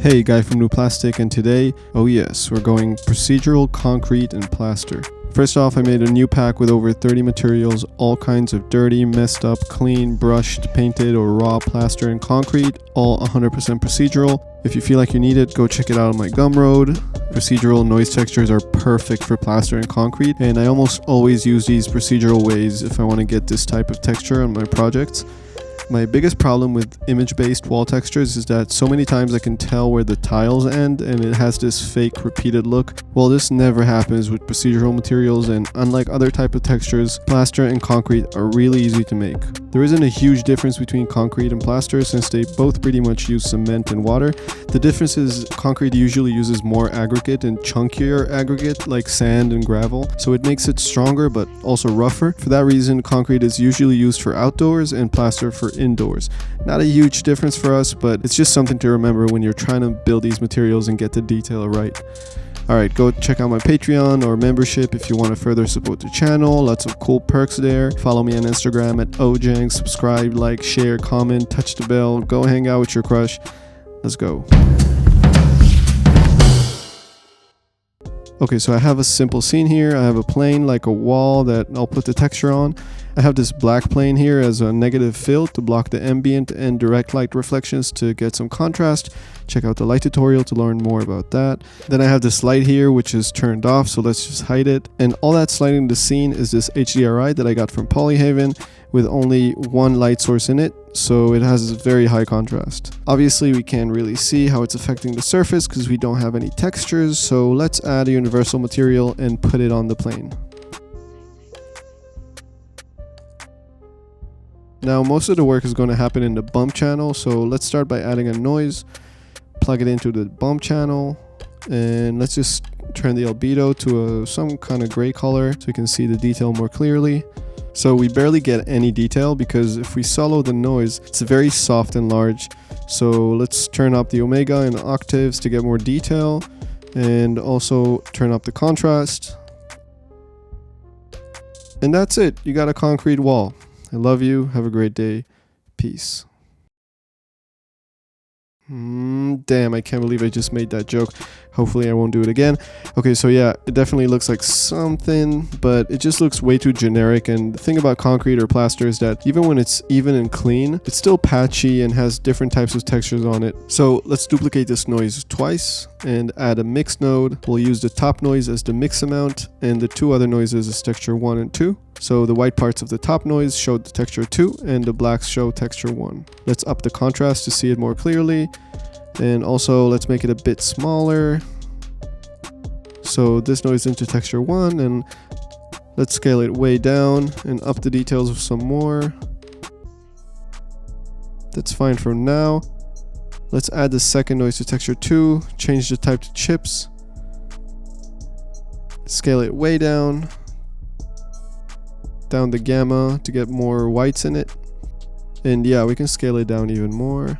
Hey, Guy from New Plastic, and today, oh yes, we're going procedural, concrete, and plaster. First off, I made a new pack with over 30 materials, all kinds of dirty, messed up, clean, brushed, painted, or raw plaster and concrete, all 100% procedural. If you feel like you need it, go check it out on my Gumroad. Procedural noise textures are perfect for plaster and concrete, and I almost always use these procedural ways if I want to get this type of texture on my projects. My biggest problem with image-based wall textures is that so many times I can tell where the tiles end and it has this fake repeated look. Well, this never happens with procedural materials, and unlike other type of textures, plaster and concrete are really easy to make. There isn't a huge difference between concrete and plaster since they both pretty much use cement and water. The difference is concrete usually uses more aggregate and chunkier aggregate like sand and gravel, so it makes it stronger but also rougher. For that reason, concrete is usually used for outdoors and plaster for indoors. Not a huge difference for us, but it's just something to remember when you're trying to build these materials and get the detail right. Alright, go check out my Patreon or membership if you want to further support the channel. Lots of cool perks there. Follow me on Instagram at ojang. Subscribe, like, share, comment, touch the bell. Go hang out with your crush. Let's go. Okay, so I have a simple scene here. I have a plane like a wall that I'll put the texture on. I have this black plane here as a negative fill to block the ambient and direct light reflections to get some contrast. Check out the light tutorial to learn more about that. Then I have this light here which is turned off, so let's just hide it. And all that's lighting the scene is this HDRI that I got from Polyhaven with only one light source in it, so it has very high contrast. Obviously we can't really see how it's affecting the surface because we don't have any textures, so let's add a universal material and put it on the plane. Now most of the work is going to happen in the bump channel, so let's start by adding a noise, plug it into the bump channel, and let's just turn the albedo to some kind of gray color so you can see the detail more clearly. So we barely get any detail because if we solo the noise, it's very soft and large. So let's turn up the omega and octaves to get more detail, and also turn up the contrast. And that's it, you got a concrete wall. I love you, have a great day, peace. Damn, I can't believe I just made that joke. Hopefully I won't do it again. Okay, so yeah, it definitely looks like something, but it just looks way too generic. And the thing about concrete or plaster is that even when it's even and clean, it's still patchy and has different types of textures on it. So let's duplicate this noise twice and add a mix node. We'll use the top noise as the mix amount and the two other noises as texture 1 and 2. So the white parts of the top noise show the texture 2 and the blacks show texture 1. Let's up the contrast to see it more clearly. And also let's make it a bit smaller. So this noise into texture 1, and let's scale it way down and up the details of some more. That's fine for now. Let's add the second noise to texture 2, change the type to chips. Scale it way down the gamma to get more whites in it. And yeah, we can scale it down even more.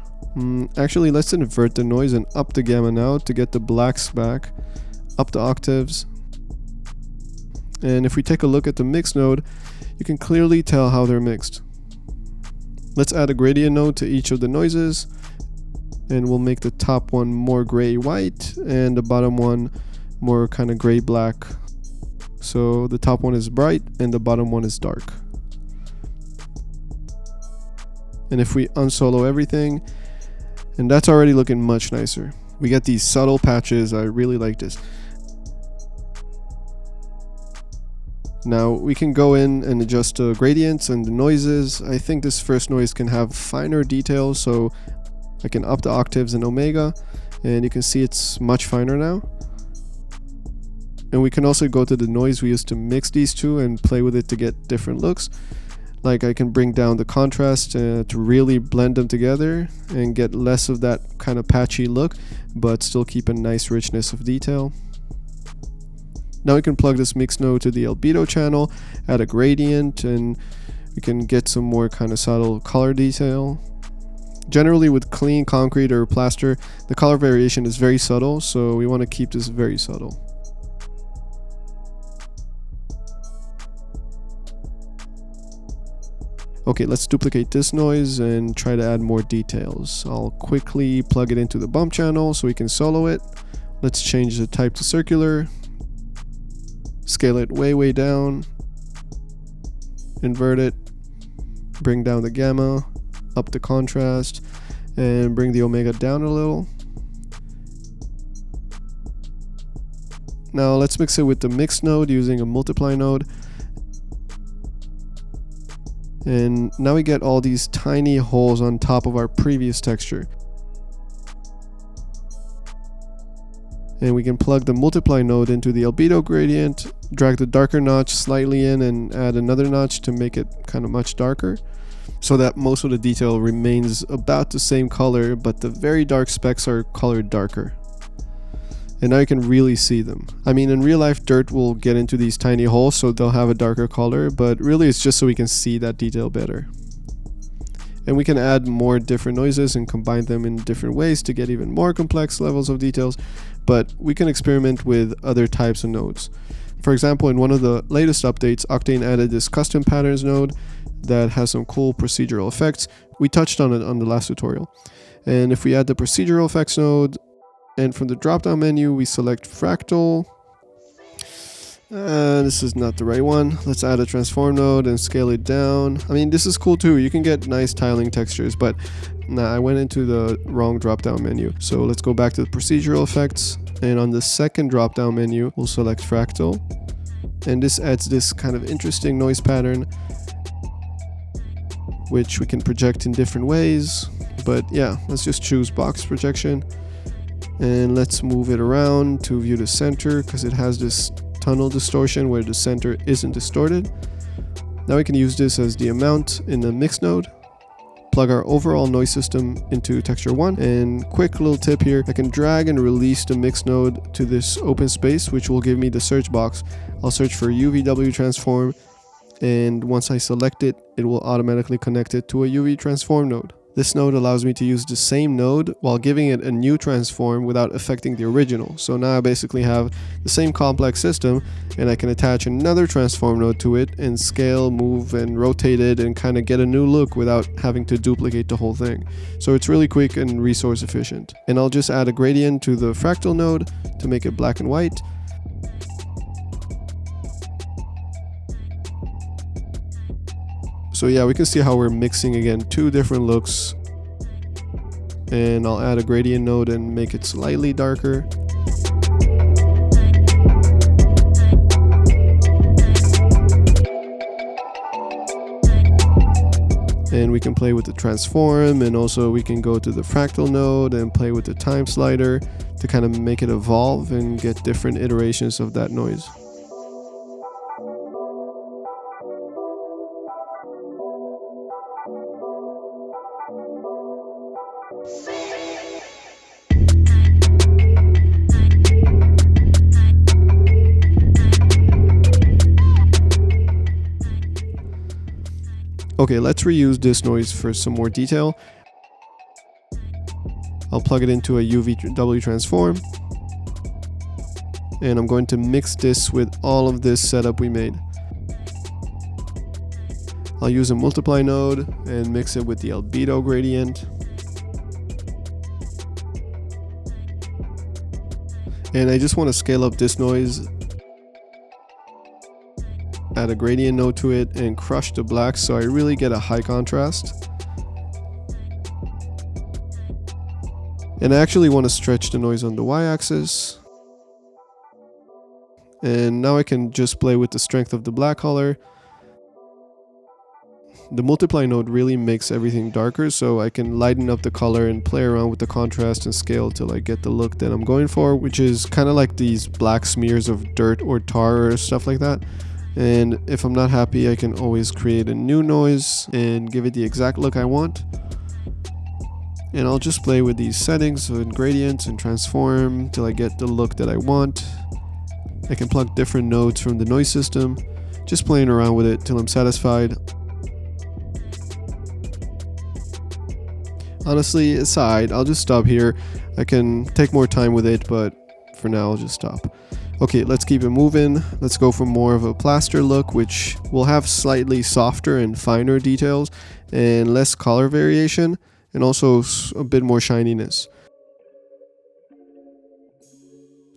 Actually, let's invert the noise and up the gamma now to get the blacks back, up the octaves. And if we take a look at the mix node, you can clearly tell how they're mixed. Let's add a gradient node to each of the noises, and we'll make the top one more gray white and the bottom one more kind of gray black. So the top one is bright and the bottom one is dark. And if we unsolo everything, and that's already looking much nicer. We get these subtle patches. I really like this. Now we can go in and adjust the gradients and the noises. I think this first noise can have finer details, so I can up the octaves and omega, and you can see it's much finer now. And we can also go to the noise we used to mix these two and play with it to get different looks. Like I can bring down the contrast to really blend them together and get less of that kind of patchy look, but still keep a nice richness of detail. Now we can plug this mix node to the albedo channel, add a gradient, and we can get some more kind of subtle color detail. Generally with clean concrete or plaster, the color variation is very subtle, so we want to keep this very subtle. Okay, let's duplicate this noise and try to add more details. I'll quickly plug it into the bump channel so we can solo it. Let's change the type to circular. Scale it way down. Invert it. Bring down the gamma. Up the contrast. And bring the omega down a little. Now let's mix it with the mix node using a multiply node. And now we get all these tiny holes on top of our previous texture. And we can plug the multiply node into the albedo gradient, drag the darker notch slightly in and add another notch to make it kind of much darker, so that most of the detail remains about the same color, but the very dark specks are colored darker. And now you can really see them. I mean, in real life, dirt will get into these tiny holes, so they'll have a darker color, but really it's just so we can see that detail better. And we can add more different noises and combine them in different ways to get even more complex levels of details, but we can experiment with other types of nodes. For example, in one of the latest updates, Octane added this custom patterns node that has some cool procedural effects. We touched on it on the last tutorial. And if we add the procedural effects node, and from the drop-down menu, we select fractal. This is not the right one. Let's add a transform node and scale it down. I mean, this is cool too. You can get nice tiling textures, but nah, I went into the wrong drop-down menu. So let's go back to the procedural effects. And on the second drop-down menu, we'll select fractal. And this adds this kind of interesting noise pattern, which we can project in different ways. But yeah, let's just choose box projection. And let's move it around to view the center, because it has this tunnel distortion where the center isn't distorted. Now we can use this as the amount in the mix node. Plug our overall noise system into texture 1. And quick little tip here, I can drag and release the mix node to this open space, which will give me the search box. I'll search for UVW transform, and once I select it, it will automatically connect it to a UV transform node. This node allows me to use the same node while giving it a new transform without affecting the original. So now I basically have the same complex system, and I can attach another transform node to it and scale, move, and rotate it and kind of get a new look without having to duplicate the whole thing. So it's really quick and resource efficient. And I'll just add a gradient to the fractal node to make it black and white. So yeah, we can see how we're mixing again two different looks. And I'll add a gradient node and make it slightly darker. And we can play with the transform, and also we can go to the fractal node and play with the time slider to kind of make it evolve and get different iterations of that noise. Okay, let's reuse this noise for some more detail. I'll plug it into a UVW transform. And I'm going to mix this with all of this setup we made. I'll use a multiply node and mix it with the albedo gradient. And I just want to scale up this noise, add a gradient node to it, and crush the black so I really get a high contrast. And I actually want to stretch the noise on the y-axis. And now I can just play with the strength of the black color. The multiply node really makes everything darker, so I can lighten up the color and play around with the contrast and scale till I get the look that I'm going for, which is kind of like these black smears of dirt or tar or stuff like that. And if I'm not happy, I can always create a new noise and give it the exact look I want. And I'll just play with these settings and gradients and transform till I get the look that I want. I can plug different nodes from the noise system, just playing around with it till I'm satisfied. Honestly, aside, I'll just stop here. I can take more time with it, but for now I'll just stop. Okay, let's keep it moving. Let's go for more of a plaster look, which will have slightly softer and finer details and less color variation, and also a bit more shininess.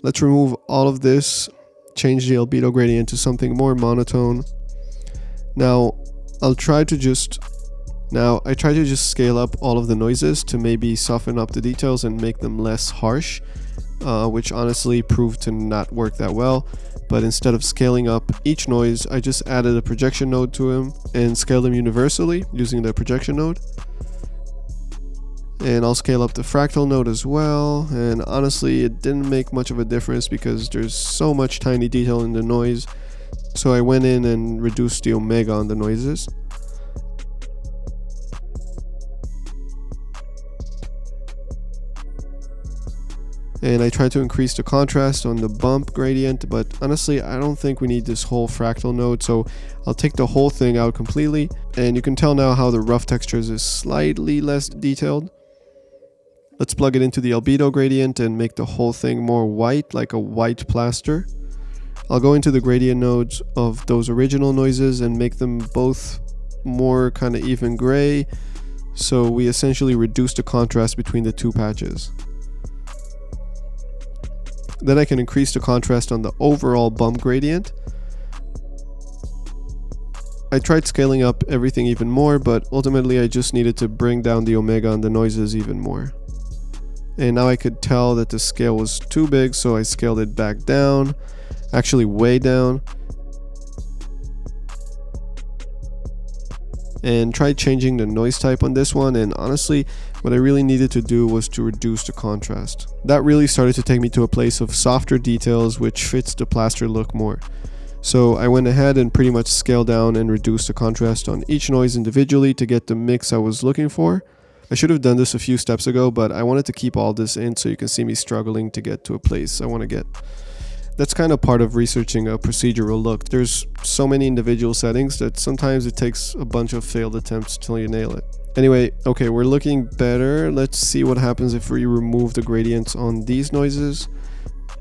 Let's remove all of this, change the albedo gradient to something more monotone. Now, I try to just scale up all of the noises to maybe soften up the details and make them less harsh, which honestly proved to not work that well. But instead of scaling up each noise, I just added a projection node to them and scaled them universally using the projection node. And I'll scale up the fractal node as well, and honestly it didn't make much of a difference because there's so much tiny detail in the noise, so I went in and reduced the omega on the noises. And I tried to increase the contrast on the bump gradient, but honestly I don't think we need this whole fractal node, so I'll take the whole thing out completely. And you can tell now how the rough textures is slightly less detailed. Let's plug it into the albedo gradient and make the whole thing more white, like a white plaster. I'll go into the gradient nodes of those original noises and make them both more kind of even gray, so we essentially reduce the contrast between the two patches. Then I can increase the contrast on the overall bump gradient. I tried scaling up everything even more, but ultimately I just needed to bring down the omega on the noises even more. And now I could tell that the scale was too big, so I scaled it back down, actually way down, and tried changing the noise type on this one. And honestly, what I really needed to do was to reduce the contrast. That really started to take me to a place of softer details, which fits the plaster look more. So I went ahead and pretty much scaled down and reduced the contrast on each noise individually to get the mix I was looking for. I should have done this a few steps ago, but I wanted to keep all this in so you can see me struggling to get to a place I want to get. That's kind of part of researching a procedural look. There's so many individual settings that sometimes it takes a bunch of failed attempts till you nail it. Anyway, okay, we're looking better. Let's see what happens if we remove the gradients on these noises.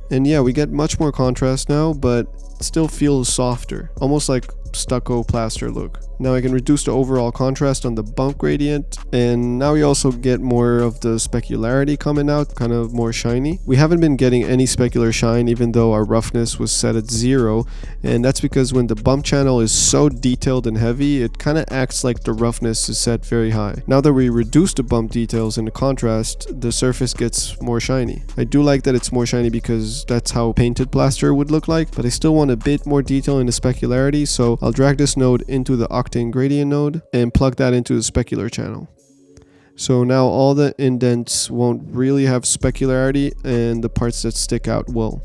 And yeah, we get much more contrast now, but it still feels softer, almost like stucco plaster look. Now I can reduce the overall contrast on the bump gradient, and now we also get more of the specularity coming out, kind of more shiny. We haven't been getting any specular shine even though our roughness was set at 0, and that's because when the bump channel is so detailed and heavy, it kind of acts like the roughness is set very high. Now that we reduce the bump details and the contrast, the surface gets more shiny. I do like that it's more shiny because that's how painted plaster would look like, but I still want a bit more detail in the specularity, so I'll drag this node into the Octane gradient node and plug that into the specular channel. So now all the indents won't really have specularity and the parts that stick out will.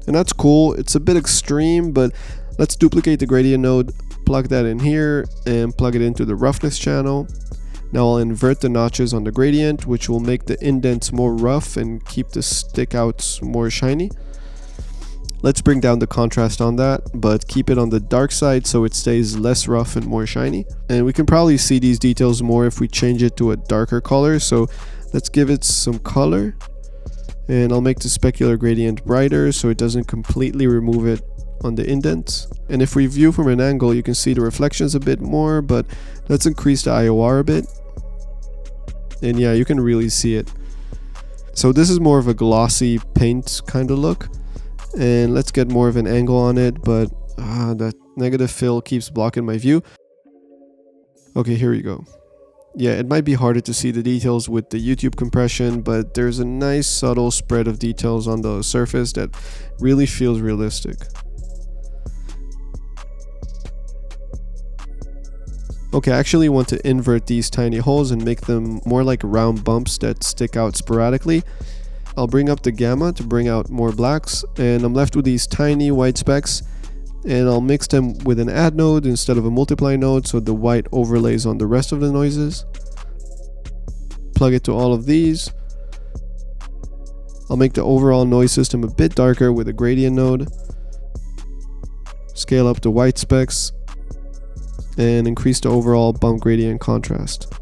And that's cool. It's a bit extreme, but let's duplicate the gradient node, plug that in here and plug it into the roughness channel. Now I'll invert the notches on the gradient, which will make the indents more rough and keep the stickouts more shiny. Let's bring down the contrast on that, but keep it on the dark side so it stays less rough and more shiny. And we can probably see these details more if we change it to a darker color, so let's give it some color. And I'll make the specular gradient brighter so it doesn't completely remove it on the indents. And if we view from an angle, you can see the reflections a bit more, but let's increase the IOR a bit. And yeah, you can really see it. So this is more of a glossy paint kind of look. And let's get more of an angle on it, but that negative fill keeps blocking my view. Okay, here we go. Yeah, it might be harder to see the details with the YouTube compression, but there's a nice subtle spread of details on the surface that really feels realistic. Okay, I actually want to invert these tiny holes and make them more like round bumps that stick out sporadically. I'll bring up the gamma to bring out more blacks, and I'm left with these tiny white specks, and I'll mix them with an add node instead of a multiply node so the white overlays on the rest of the noises. Plug it to all of these. I'll make the overall noise system a bit darker with a gradient node. Scale up the white specks and increase the overall bump gradient contrast.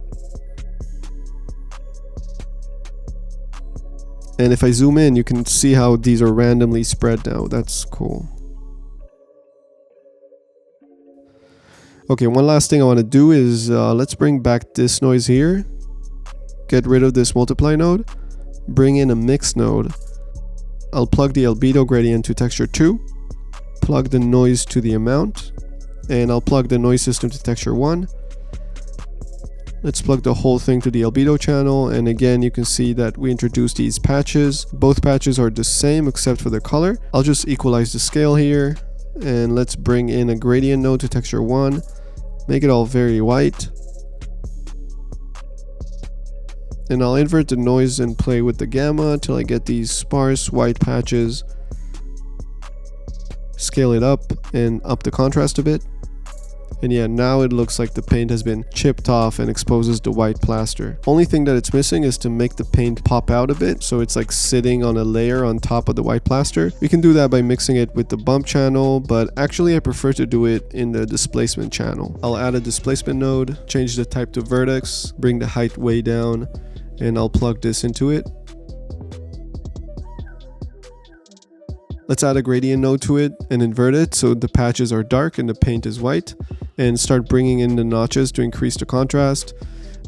And if I zoom in, you can see how these are randomly spread now. That's cool. Okay, one last thing I want to do is let's bring back this noise here. Get rid of this multiply node. Bring in a mix node. I'll plug the albedo gradient to texture 2. Plug the noise to the amount. And I'll plug the noise system to texture 1. Let's plug the whole thing to the albedo channel, and again you can see that we introduced these patches. Both patches are the same except for the color. I'll just equalize the scale here, and let's bring in a gradient node to texture 1. Make it all very white. And I'll invert the noise and play with the gamma till I get these sparse white patches. Scale it up and up the contrast a bit. And yeah, now it looks like the paint has been chipped off and exposes the white plaster. Only thing that it's missing is to make the paint pop out a bit, so it's like sitting on a layer on top of the white plaster. We can do that by mixing it with the bump channel, but actually I prefer to do it in the displacement channel. I'll add a displacement node, change the type to vertex, bring the height way down, and I'll plug this into it. Let's add a gradient node to it and invert it so the patches are dark and the paint is white, and start bringing in the notches to increase the contrast.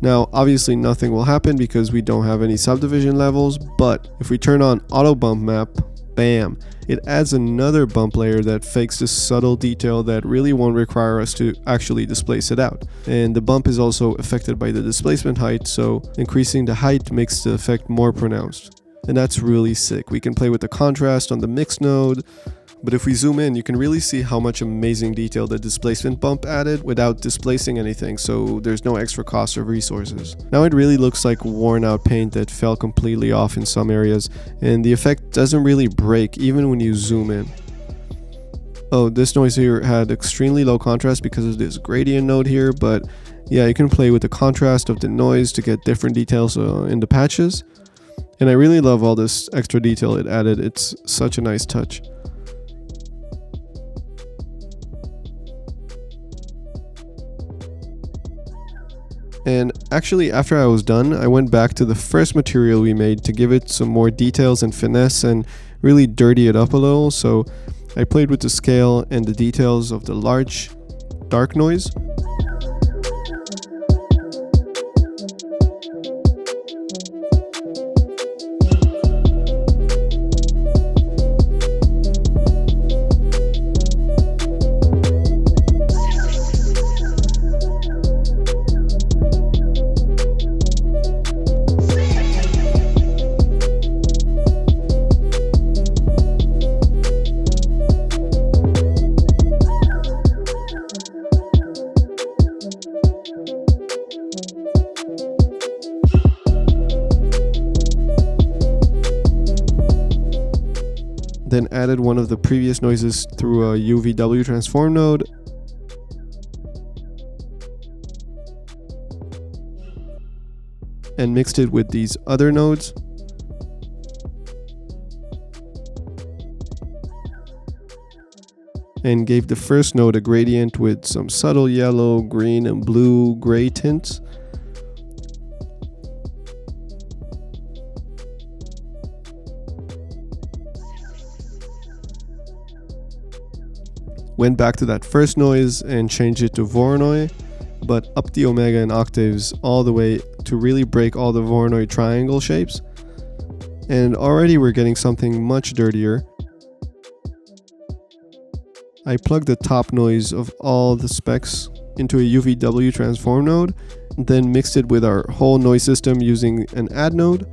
Now obviously nothing will happen because we don't have any subdivision levels, but if we turn on auto bump map, bam, it adds another bump layer that fakes this subtle detail that really won't require us to actually displace it out. And the bump is also affected by the displacement height, so increasing the height makes the effect more pronounced. And that's really sick. We can play with the contrast on the mix node, but if we zoom in, you can really see how much amazing detail the displacement bump added without displacing anything, so there's no extra cost or resources. Now it really looks like worn out paint that fell completely off in some areas, and the effect doesn't really break even when you zoom in. Oh, this noise here had extremely low contrast because of this gradient node here, but yeah, you can play with the contrast of the noise to get different details in the patches. And I really love all this extra detail it added. It's such a nice touch. And actually, after I was done, I went back to the first material we made to give it some more details and finesse and really dirty it up a little. So I played with the scale and the details of the large dark noise. Then added one of the previous noises through a UVW transform node. And mixed it with these other nodes. And gave the first node a gradient with some subtle yellow, green, and blue gray tints. Went back to that first noise and changed it to Voronoi, but upped the omega and octaves all the way to really break all the Voronoi triangle shapes. And already we're getting something much dirtier. I plugged the top noise of all the specs into a UVW transform node, then mixed it with our whole noise system using an add node.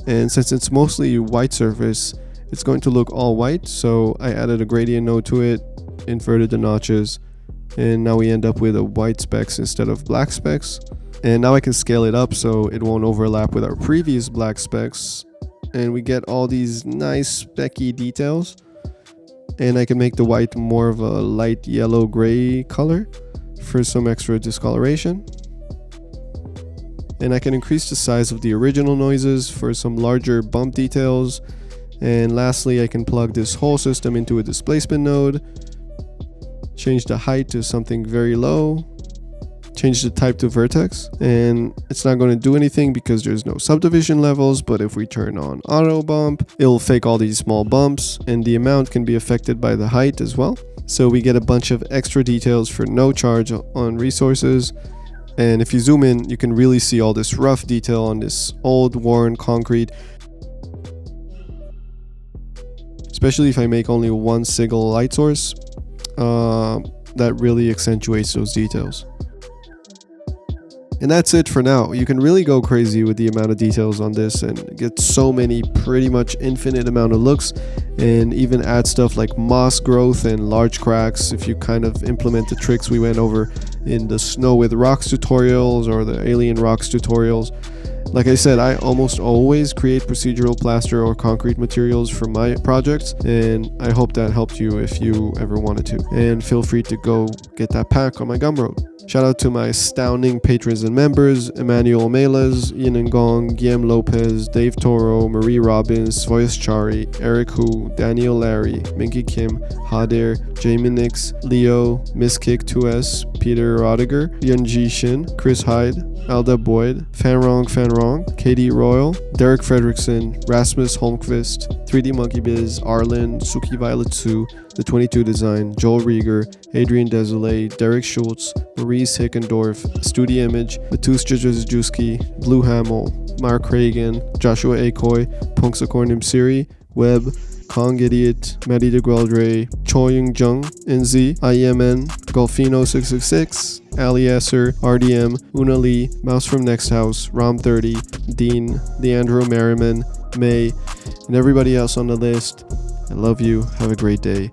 And since it's mostly white surface, it's going to look all white, so I added a gradient node to it, inverted the notches, and now we end up with a white specs instead of black specs. And now I can scale it up so it won't overlap with our previous black specs, and we get all these nice specky details. And I can make the white more of a light yellow gray color for some extra discoloration. And I can increase the size of the original noises for some larger bump details. And lastly, I can plug this whole system into a displacement node, change the height to something very low, change the type to vertex, and it's not going to do anything because there's no subdivision levels. But if we turn on auto bump, it'll fake all these small bumps, and the amount can be affected by the height as well. So we get a bunch of extra details for no charge on resources. And if you zoom in, you can really see all this rough detail on this old worn concrete. Especially if I make only one single light source, that really accentuates those details. And that's it for now. You can really go crazy with the amount of details on this and get so many, pretty much infinite amount of looks, and even add stuff like moss growth and large cracks if you kind of implement the tricks we went over in the Snow with Rocks tutorials or the Alien Rocks tutorials. Like I said, I almost always create procedural plaster or concrete materials for my projects, and I hope that helped you if you ever wanted to. And feel free to go get that pack on my Gumroad. Shout out to my astounding patrons and members: Emmanuel Melas, Yin Ngong, Guillaume Lopez, Dave Toro, Marie Robbins, Svoyas Chari, Eric Hu, Daniel Larry, Minky Kim, Hadir, Jamie Nix, Leo, Miss Kick 2S, Peter Rodiger, Yunji Shin, Chris Hyde, Alda Boyd, Fanrong, Katie Royal, Derek Fredrickson, Rasmus Holmqvist, 3D Monkey Biz, Arlen, Suki Violet Sue, The 22 Design, Joel Rieger, Adrian Desolé, Derek Schultz, Maurice Hickendorf, Studi Image, Matus Jajuzjuski, Blue Hamill, Mark Reagan, Joshua Akoy, Punksakornim Siri, Webb, Kong Idiot, Maddie de Gueldre, Cho Yung Jung, NZ, IEMN, Golfino666, Ali Esser, RDM, Una Lee, Mouse from Next House, Rom30, Dean, Leandro Merriman, May, and everybody else on the list. I love you. Have a great day.